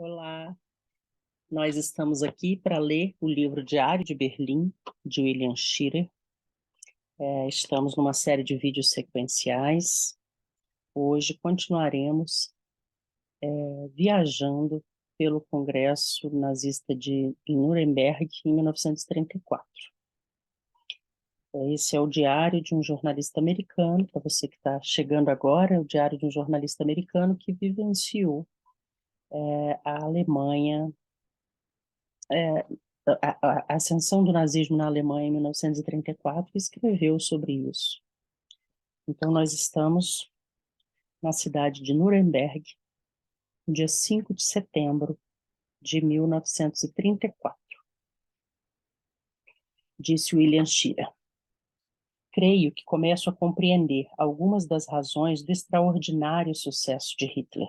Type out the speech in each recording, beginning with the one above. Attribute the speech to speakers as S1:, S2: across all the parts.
S1: Olá, nós estamos aqui para ler o livro Diário de Berlim, de William Shirer. Estamos numa série de vídeos sequenciais. Hoje continuaremos viajando pelo Congresso Nazista em Nuremberg, em 1934. Esse é o diário de um jornalista americano, para você que está chegando agora, é o diário de um jornalista americano que vivenciou a Alemanha, a ascensão do nazismo na Alemanha em 1934 e escreveu sobre isso. Então, nós estamos na cidade de Nuremberg, no dia 5 de setembro de 1934. Disse William Shirer: creio que começo a compreender algumas das razões do extraordinário sucesso de Hitler.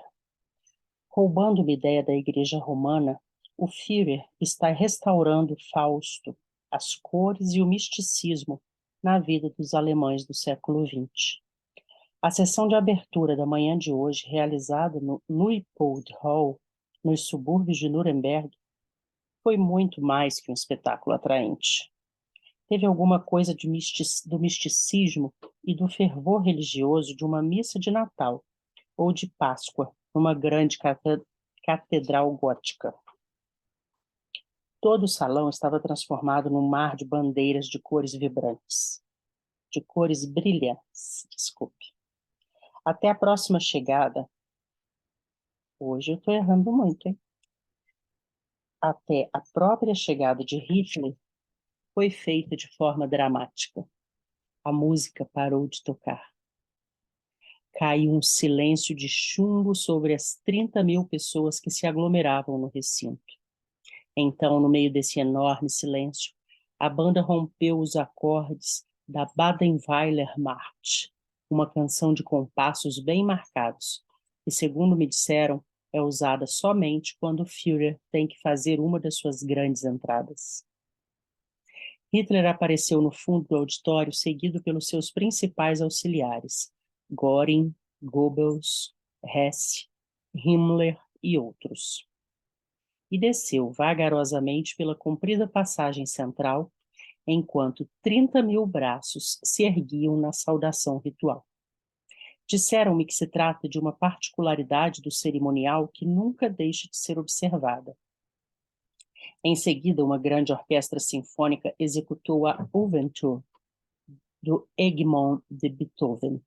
S1: Roubando uma ideia da Igreja Romana, o Führer está restaurando Fausto, as cores e o misticismo na vida dos alemães do século XX. A sessão de abertura da manhã de hoje, realizada no Luitpold Hall, nos subúrbios de Nuremberg, foi muito mais que um espetáculo atraente. Teve alguma coisa do misticismo e do fervor religioso de uma missa de Natal ou de Páscoa, numa grande catedral gótica. Todo o salão estava transformado num mar de bandeiras de cores vibrantes, de cores brilhantes, desculpe. Até a próxima chegada, hoje eu estou errando muito, hein? Até a própria chegada de Hitler foi feita de forma dramática. A música parou de tocar. Caiu um silêncio de chumbo sobre as 30.000 pessoas que se aglomeravam no recinto. Então, no meio desse enorme silêncio, a banda rompeu os acordes da Badenweiler March, uma canção de compassos bem marcados, que, segundo me disseram, é usada somente quando o Führer tem que fazer uma das suas grandes entradas. Hitler apareceu no fundo do auditório, seguido pelos seus principais auxiliares, Göring, Goebbels, Hess, Himmler e outros. E desceu vagarosamente pela comprida passagem central, enquanto 30.000 braços se erguiam na saudação ritual. Disseram-me que se trata de uma particularidade do cerimonial que nunca deixa de ser observada. Em seguida, uma grande orquestra sinfônica executou a Ouverture do Egmont de Beethoven.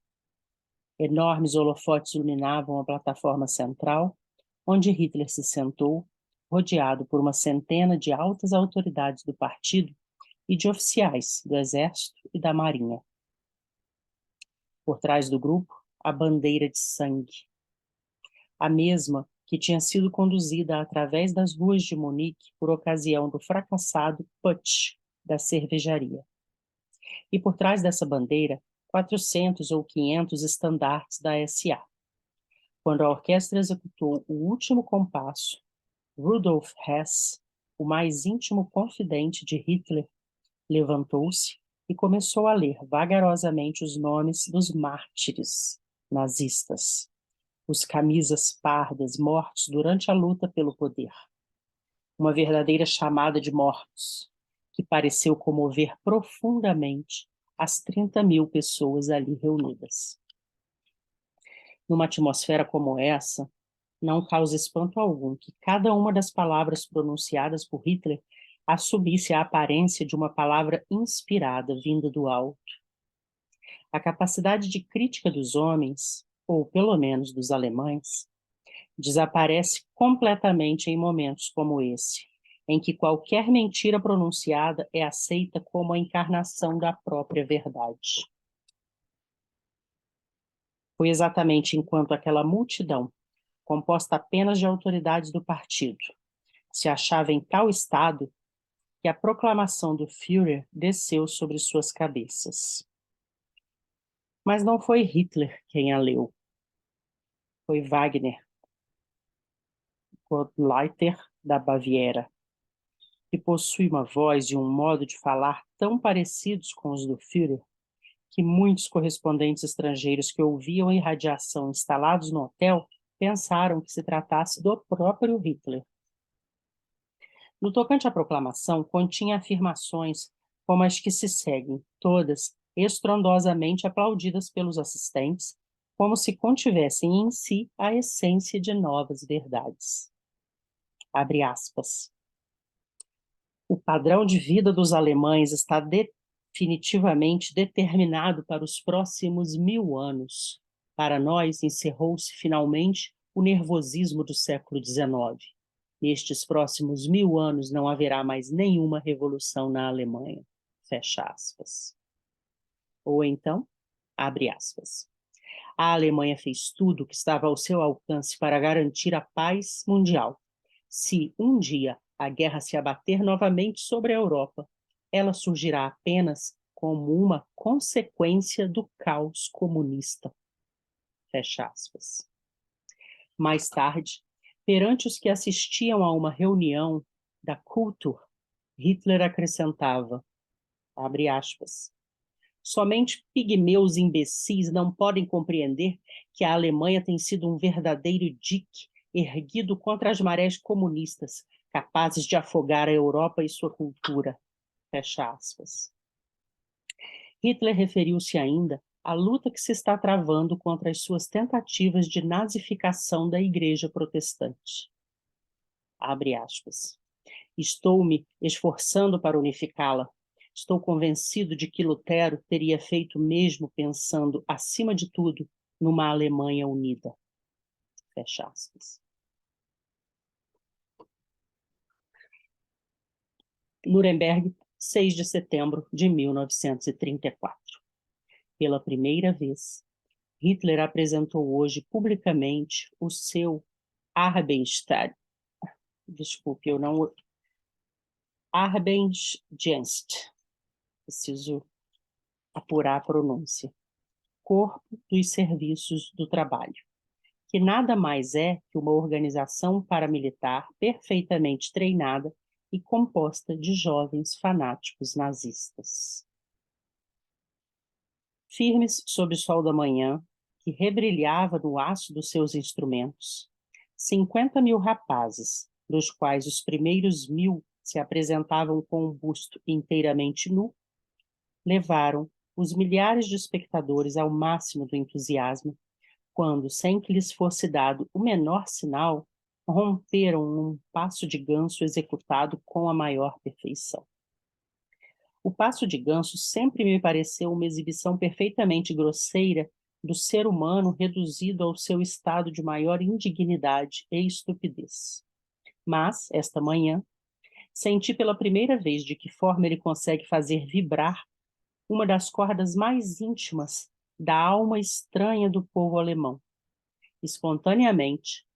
S1: Enormes holofotes iluminavam a plataforma central, onde Hitler se sentou, rodeado por uma centena de altas autoridades do partido e de oficiais do exército e da marinha. Por trás do grupo, a bandeira de sangue, a mesma que tinha sido conduzida através das ruas de Munique por ocasião do fracassado putsch da cervejaria. E por trás dessa bandeira, 400 ou 500 estandartes da SA. Quando a orquestra executou o último compasso, Rudolf Hess, o mais íntimo confidente de Hitler, levantou-se e começou a ler vagarosamente os nomes dos mártires nazistas, os camisas pardas mortos durante a luta pelo poder. Uma verdadeira chamada de mortos, que pareceu comover profundamente as 30.000 pessoas ali reunidas. Numa atmosfera como essa, não causa espanto algum que cada uma das palavras pronunciadas por Hitler assumisse a aparência de uma palavra inspirada vinda do alto. A capacidade de crítica dos homens, ou pelo menos dos alemães, desaparece completamente em momentos como esse, em que qualquer mentira pronunciada é aceita como a encarnação da própria verdade. Foi exatamente enquanto aquela multidão, composta apenas de autoridades do partido, se achava em tal estado que a proclamação do Führer desceu sobre suas cabeças. Mas não foi Hitler quem a leu. Foi Wagner, Gauleiter da Baviera, que possui uma voz e um modo de falar tão parecidos com os do Führer que muitos correspondentes estrangeiros que ouviam a irradiação instalados no hotel pensaram que se tratasse do próprio Hitler. No tocante à proclamação, continha afirmações como as que se seguem, todas estrondosamente aplaudidas pelos assistentes, como se contivessem em si a essência de novas verdades. Abre aspas. O padrão de vida dos alemães está definitivamente determinado para os próximos 1000 anos. Para nós, encerrou-se finalmente o nervosismo do século XIX. Nestes próximos 1000 anos não haverá mais nenhuma revolução na Alemanha. Fecha aspas. Ou então, abre aspas. A Alemanha fez tudo o que estava ao seu alcance para garantir a paz mundial. Se um dia a guerra se abater novamente sobre a Europa, ela surgirá apenas como uma consequência do caos comunista. Fecha aspas. Mais tarde, perante os que assistiam a uma reunião da Kultur, Hitler acrescentava, abre aspas, somente pigmeus imbecis não podem compreender que a Alemanha tem sido um verdadeiro dique erguido contra as marés comunistas, capazes de afogar a Europa e sua cultura. Fecha aspas. Hitler referiu-se ainda à luta que se está travando contra as suas tentativas de nazificação da Igreja Protestante. Abre aspas. Estou me esforçando para unificá-la. Estou convencido de que Lutero teria feito o mesmo pensando, acima de tudo, numa Alemanha unida. Fecha aspas. Nuremberg, 6 de setembro de 1934. Pela primeira vez, Hitler apresentou hoje publicamente o seu Arbeitsdienst. Desculpe, eu não... Arbeitsdienst. Preciso apurar a pronúncia. Corpo dos Serviços do Trabalho, que nada mais é que uma organização paramilitar perfeitamente treinada e composta de jovens fanáticos nazistas. Firmes sob o sol da manhã, que rebrilhava no aço dos seus instrumentos, 50.000 rapazes, dos quais os primeiros 1.000 se apresentavam com o busto inteiramente nu, levaram os milhares de espectadores ao máximo do entusiasmo, quando, sem que lhes fosse dado o menor sinal, romperam num passo de ganso executado com a maior perfeição. O passo de ganso sempre me pareceu uma exibição perfeitamente grosseira do ser humano reduzido ao seu estado de maior indignidade e estupidez. Mas, esta manhã, senti pela primeira vez de que forma ele consegue fazer vibrar uma das cordas mais íntimas da alma estranha do povo alemão. Espontaneamente,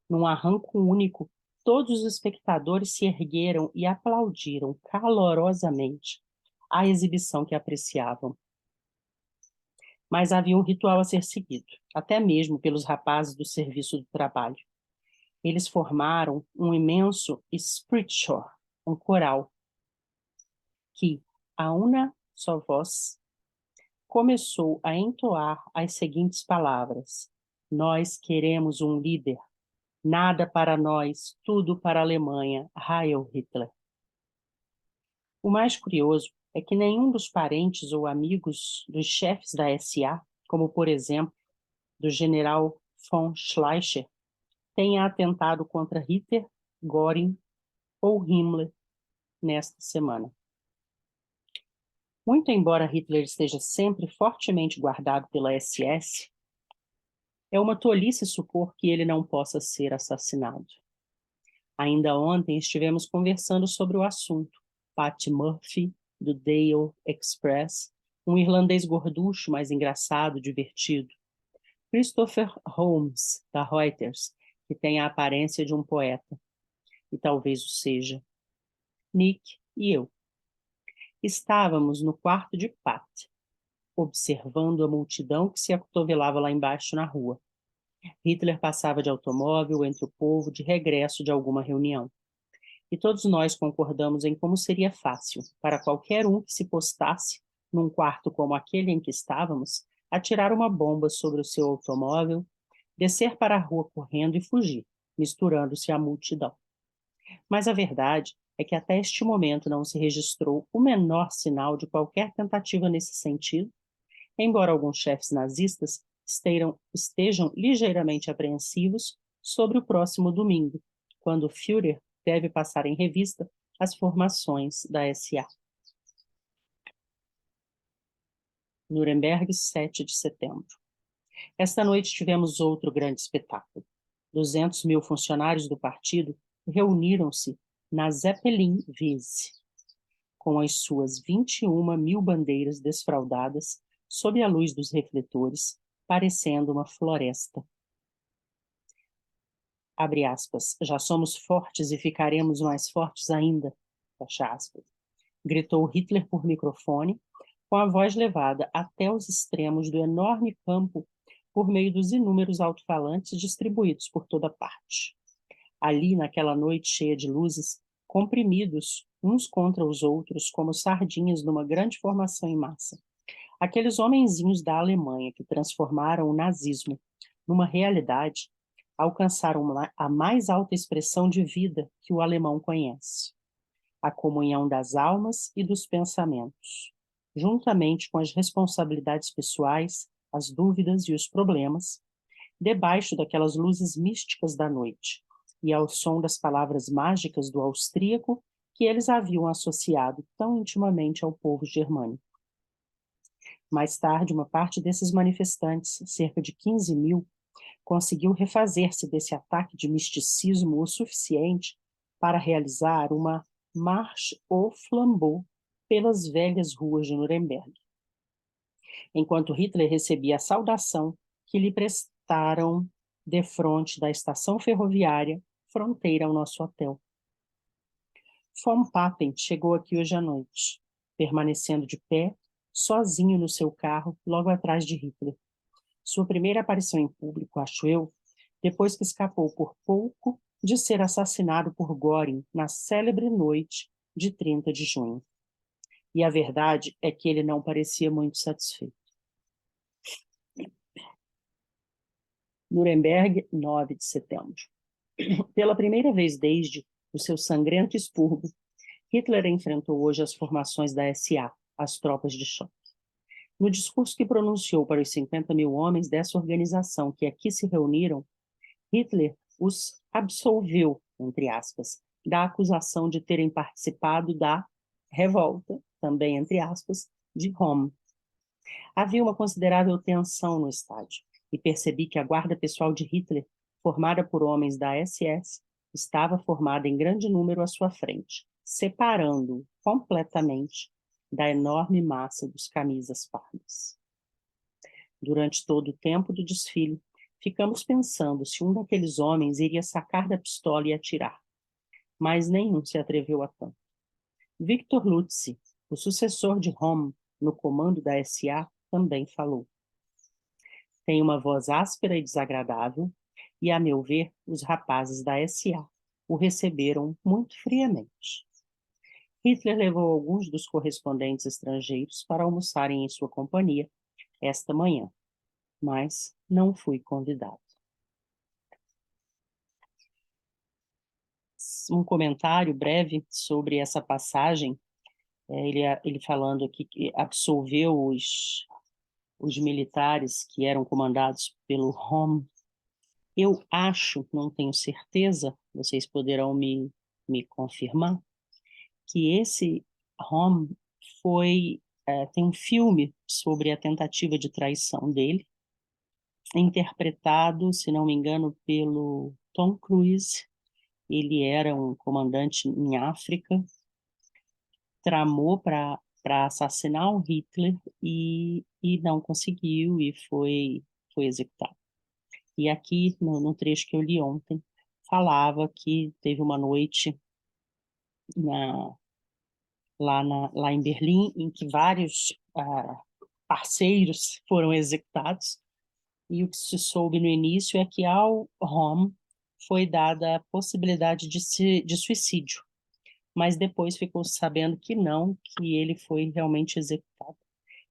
S1: num arranco único, todos os espectadores se ergueram e aplaudiram calorosamente a exibição que apreciavam. Mas havia um ritual a ser seguido, até mesmo pelos rapazes do serviço do trabalho. Eles formaram um imenso Sprechchor, um coral, que, a uma só voz, começou a entoar as seguintes palavras: nós queremos um líder. Nada para nós, tudo para a Alemanha. Heil Hitler. O mais curioso é que nenhum dos parentes ou amigos dos chefes da SA, como por exemplo, do general von Schleicher, tenha atentado contra Hitler, Göring ou Himmler nesta semana. Muito embora Hitler esteja sempre fortemente guardado pela SS, é uma tolice supor que ele não possa ser assassinado. Ainda ontem estivemos conversando sobre o assunto. Pat Murphy, do Daily Express, um irlandês gorducho, mas engraçado, divertido. Christopher Holmes, da Reuters, que tem a aparência de um poeta, e talvez o seja. Nick e eu. Estávamos no quarto de Pat, observando a multidão que se acotovelava lá embaixo na rua. Hitler passava de automóvel entre o povo de regresso de alguma reunião. E todos nós concordamos em como seria fácil, para qualquer um que se postasse num quarto como aquele em que estávamos, atirar uma bomba sobre o seu automóvel, descer para a rua correndo e fugir, misturando-se à multidão. Mas a verdade é que até este momento não se registrou o menor sinal de qualquer tentativa nesse sentido, embora alguns chefes nazistas estejam ligeiramente apreensivos sobre o próximo domingo, quando o Führer deve passar em revista as formações da SA. Nuremberg, 7 de setembro. Esta noite tivemos outro grande espetáculo. 200.000 funcionários do partido reuniram-se na Zeppelin-Wiese, com as suas 21.000 bandeiras desfraldadas sob a luz dos refletores, parecendo uma floresta. Abre aspas, já somos fortes e ficaremos mais fortes ainda, fecha aspas, gritou Hitler por microfone, com a voz levada até os extremos do enorme campo por meio dos inúmeros alto-falantes distribuídos por toda parte. Ali, naquela noite cheia de luzes, comprimidos uns contra os outros como sardinhas numa grande formação em massa. Aqueles homenzinhos da Alemanha que transformaram o nazismo numa realidade alcançaram a mais alta expressão de vida que o alemão conhece. A comunhão das almas e dos pensamentos, juntamente com as responsabilidades pessoais, as dúvidas e os problemas, debaixo daquelas luzes místicas da noite, e ao som das palavras mágicas do austríaco que eles haviam associado tão intimamente ao povo germânico. Mais tarde, uma parte desses manifestantes, cerca de 15.000, conseguiu refazer-se desse ataque de misticismo o suficiente para realizar uma marche au flambeau pelas velhas ruas de Nuremberg, enquanto Hitler recebia a saudação que lhe prestaram defronte da estação ferroviária, fronteira ao nosso hotel. Von Papen chegou aqui hoje à noite, permanecendo de pé, sozinho no seu carro, logo atrás de Hitler. Sua primeira aparição em público, acho eu, depois que escapou por pouco de ser assassinado por Göring na célebre noite de 30 de junho. E a verdade é que ele não parecia muito satisfeito. Nuremberg, 9 de setembro. Pela primeira vez desde o seu sangrento expurgo, Hitler enfrentou hoje as formações da SA, as tropas de choque. No discurso que pronunciou para os 50.000 homens dessa organização que aqui se reuniram, Hitler os absolveu, entre aspas, da acusação de terem participado da revolta, também entre aspas, de Homme. Havia uma considerável tensão no estádio, e percebi que a guarda pessoal de Hitler, formada por homens da SS, estava formada em grande número à sua frente, separando-o completamente da enorme massa dos camisas pardas. Durante todo o tempo do desfile, ficamos pensando se um daqueles homens iria sacar da pistola e atirar, mas nenhum se atreveu a tanto. Victor Lutze, o sucessor de Homme no comando da SA, também falou. Tem uma voz áspera e desagradável, e, a meu ver, os rapazes da SA o receberam muito friamente. Hitler levou alguns dos correspondentes estrangeiros para almoçarem em sua companhia esta manhã, mas não fui convidado. Um comentário breve sobre essa passagem, ele falando aqui que absolveu os militares que eram comandados pelo Homme. Eu acho, não tenho certeza, vocês poderão me confirmar, que esse Homme tem um filme sobre a tentativa de traição dele, interpretado, se não me engano, pelo Tom Cruise. Ele era um comandante em África, tramou para assassinar o Hitler e não conseguiu e foi executado. E aqui, no trecho que eu li ontem, falava que teve uma noite lá em Berlim, em que vários parceiros foram executados, e o que se soube no início é que ao Homme foi dada a possibilidade de suicídio, mas depois ficou sabendo que não, que ele foi realmente executado.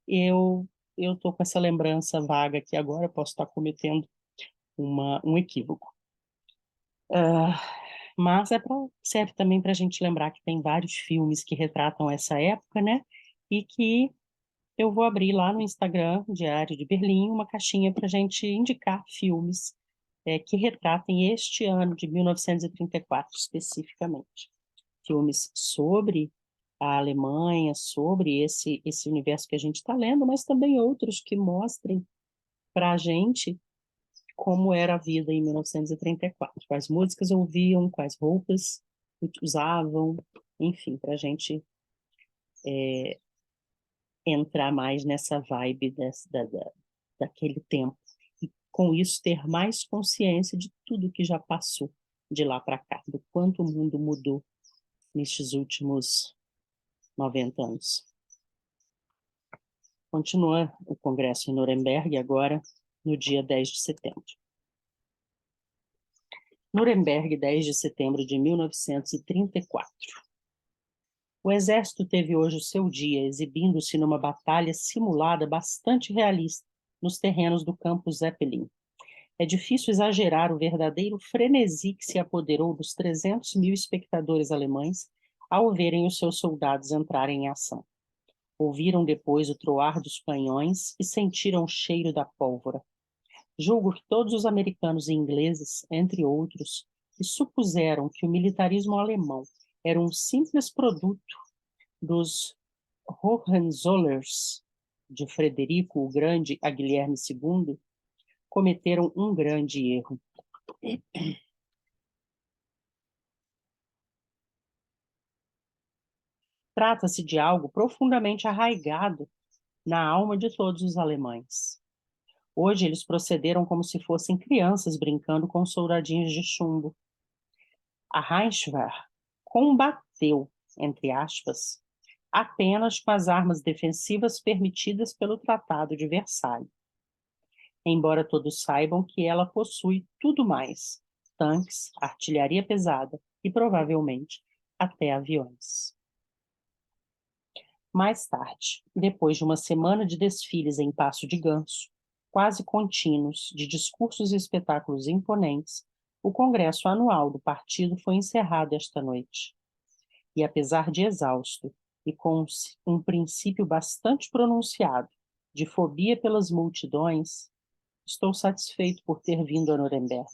S1: Eu estou com essa lembrança vaga aqui agora, posso estar cometendo um equívoco. Mas serve também para a gente lembrar que tem vários filmes que retratam essa época, né? E que eu vou abrir lá no Instagram, Diário de Berlim, uma caixinha para a gente indicar filmes que retratem este ano de 1934 especificamente. Filmes sobre a Alemanha, sobre esse universo que a gente está lendo, mas também outros que mostrem para a gente como era a vida em 1934, quais músicas ouviam, quais roupas usavam, enfim, para a gente entrar mais nessa vibe daquele tempo e, com isso, ter mais consciência de tudo que já passou de lá para cá, do quanto o mundo mudou nestes últimos 90 anos. Continua o congresso em Nuremberg agora, no dia 10 de setembro. Nuremberg, 10 de setembro de 1934. O exército teve hoje o seu dia, exibindo-se numa batalha simulada bastante realista nos terrenos do campo Zeppelin. É difícil exagerar o verdadeiro frenesi que se apoderou dos 300 mil espectadores alemães ao verem os seus soldados entrarem em ação. Ouviram depois o troar dos canhões e sentiram o cheiro da pólvora. Julgo que todos os americanos e ingleses, entre outros, que supuseram que o militarismo alemão era um simples produto dos Hohenzollerns, de Frederico o Grande a Guilherme II, cometeram um grande erro. Trata-se de algo profundamente arraigado na alma de todos os alemães. Hoje eles procederam como se fossem crianças brincando com soldadinhos de chumbo. A Reichswehr combateu, entre aspas, apenas com as armas defensivas permitidas pelo Tratado de Versalhes, embora todos saibam que ela possui tudo mais: tanques, artilharia pesada e, provavelmente, até aviões. Mais tarde, depois de uma semana de desfiles em Passo de Ganso, quase contínuos, de discursos e espetáculos imponentes, o congresso anual do partido foi encerrado esta noite. E apesar de exausto e com um princípio bastante pronunciado de fobia pelas multidões, estou satisfeito por ter vindo a Nuremberg.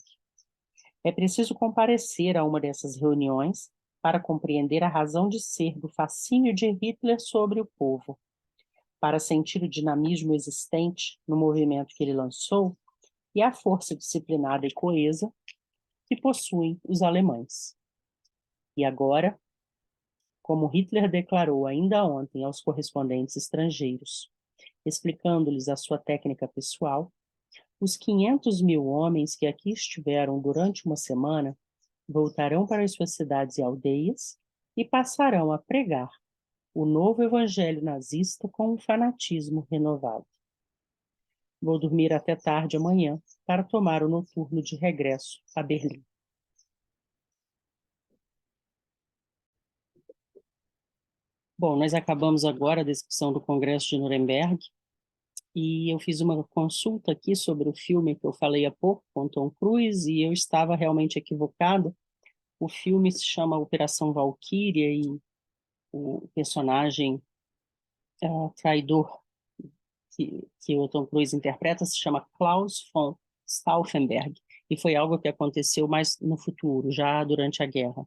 S1: É preciso comparecer a uma dessas reuniões para compreender a razão de ser do fascínio de Hitler sobre o povo, para sentir o dinamismo existente no movimento que ele lançou e a força disciplinada e coesa que possuem os alemães. E agora, como Hitler declarou ainda ontem aos correspondentes estrangeiros, explicando-lhes a sua técnica pessoal, os 500 mil homens que aqui estiveram durante uma semana voltarão para as suas cidades e aldeias e passarão a pregar o novo evangelho nazista com um fanatismo renovado. Vou dormir até tarde amanhã para tomar o noturno de regresso a Berlim. Bom, nós acabamos agora a descrição do Congresso de Nuremberg e eu fiz uma consulta aqui sobre o filme que eu falei há pouco com Tom Cruise e eu estava realmente equivocado. O filme se chama Operação Valquíria e o personagem traidor que o Tom Cruise interpreta se chama Klaus von Stauffenberg, e foi algo que aconteceu mais no futuro, já durante a guerra.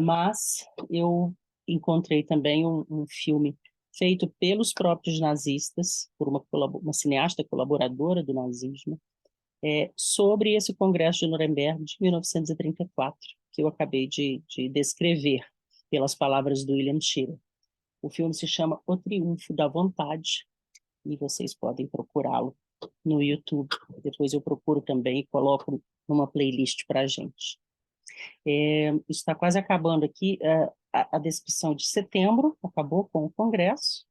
S1: Mas eu encontrei também um filme feito pelos próprios nazistas, por uma cineasta colaboradora do nazismo, sobre esse Congresso de Nuremberg de 1934, que eu acabei de descrever pelas palavras do William Shirer. O filme se chama O Triunfo da Vontade, e vocês podem procurá-lo no YouTube. Depois eu procuro também e coloco numa playlist para a gente. Está quase acabando aqui a descrição de setembro, acabou com o Congresso.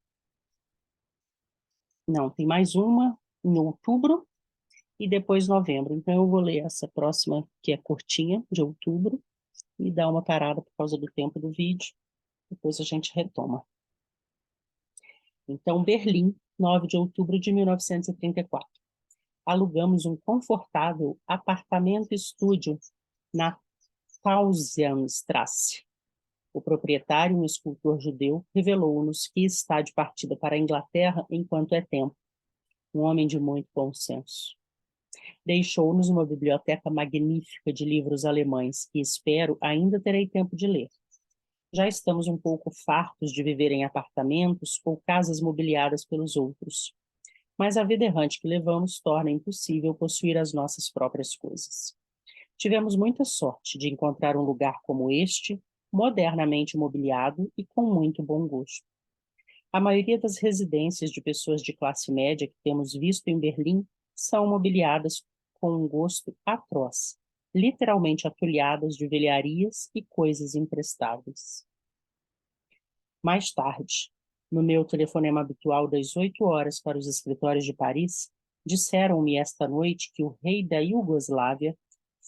S1: Não, tem mais uma em outubro e depois novembro. Então eu vou ler essa próxima, que é curtinha, de outubro, e dar uma parada por causa do tempo do vídeo. Depois a gente retoma. Então, Berlim, 9 de outubro de 1934. alugamos um confortável apartamento-estúdio na Tausianstrasse. O proprietário, um escultor judeu, revelou-nos que está de partida para a Inglaterra enquanto é tempo. Um homem de muito bom senso. Deixou-nos uma biblioteca magnífica de livros alemães que, espero, ainda terei tempo de ler. Já estamos um pouco fartos de viver em apartamentos ou casas mobiliadas pelos outros. Mas a vida errante que levamos torna impossível possuir as nossas próprias coisas. Tivemos muita sorte de encontrar um lugar como este, modernamente mobiliado e com muito bom gosto. A maioria das residências de pessoas de classe média que temos visto em Berlim são mobiliadas com um gosto atroz, literalmente atulhadas de velharias e coisas imprestáveis. Mais tarde, no meu telefonema habitual das 8 horas para os escritórios de Paris, disseram-me esta noite que o rei da Iugoslávia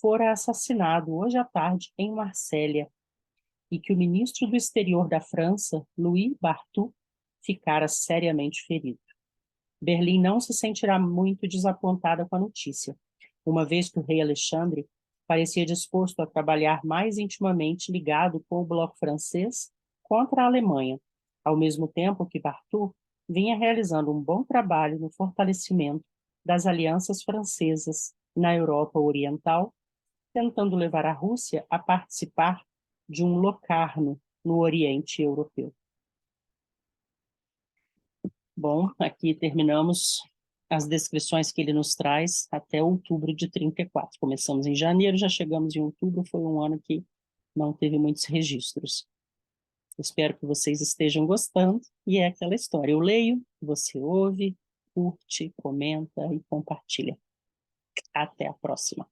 S1: fora assassinado hoje à tarde em Marsella e que o ministro do exterior da França, Louis Barthou, ficara seriamente ferido. Berlim não se sentirá muito desapontada com a notícia, uma vez que o rei Alexandre parecia disposto a trabalhar mais intimamente ligado com o bloco francês contra a Alemanha, ao mesmo tempo que Barthou vinha realizando um bom trabalho no fortalecimento das alianças francesas na Europa Oriental, tentando levar a Rússia a participar de um Locarno no Oriente Europeu. Bom, aqui terminamos as descrições que ele nos traz até outubro de 34. Começamos em janeiro, já chegamos em outubro, foi um ano que não teve muitos registros. Espero que vocês estejam gostando, e é aquela história, eu leio, você ouve, curte, comenta e compartilha. Até a próxima.